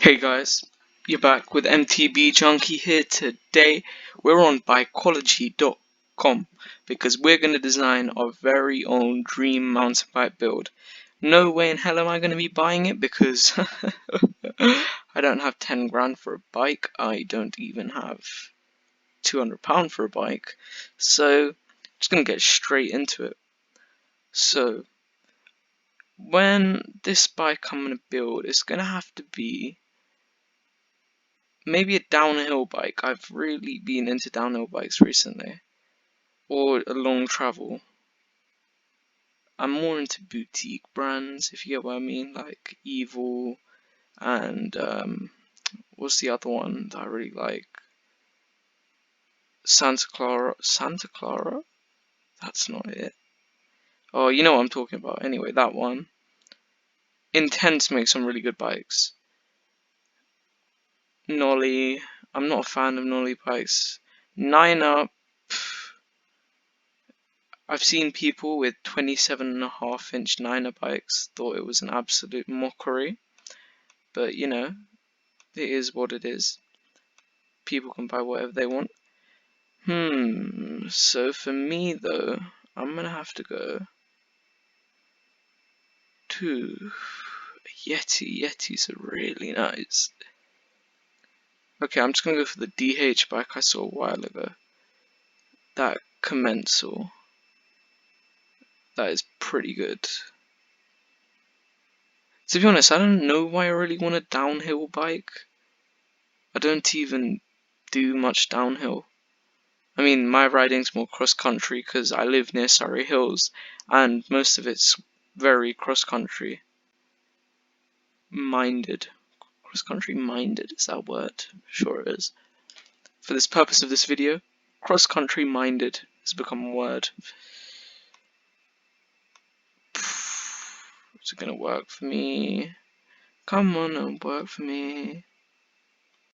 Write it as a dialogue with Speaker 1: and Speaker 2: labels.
Speaker 1: Hey guys, you're back with MTB Junkie here. Today we're on bikoligy.com because we're going to design our very own dream mountain bike build. No way in hell am I going to be buying it because I don't have 10 grand for a bike. I don't even have £200 for a bike. So I'm just going to get straight into it. So when this bike I'm going to build, it's going to have to be maybe a downhill bike. I've really been into downhill bikes recently. Or a long travel. I'm more into boutique brands, if you get what I mean, like Evil and what's the other one that I really like? Santa Clara. Santa Clara? That's not it. Oh, you know what I'm talking about. Anyway, that one. Intend to make some really good bikes. Nolly. I'm not a fan of Nolly bikes. 9 Up. I've seen people with 27.5-inch Niner bikes thought it was an absolute mockery, but you know, it is what it is. People can buy whatever they want. So for me though, I'm gonna have to go to a Yeti. Yetis are really nice. Okay, I'm just gonna go for the DH bike I saw a while ago. That Commensal. That is pretty good. To be honest, I don't know why I really want a downhill bike. I don't even do much downhill. I mean, my riding's more cross-country because I live near Surrey Hills, and most of it's very cross-country minded. Cross-country minded, is that a word? Sure it is. For this purpose of this video, cross-country minded has become a word. Is it gonna work for me? Come on and work for me.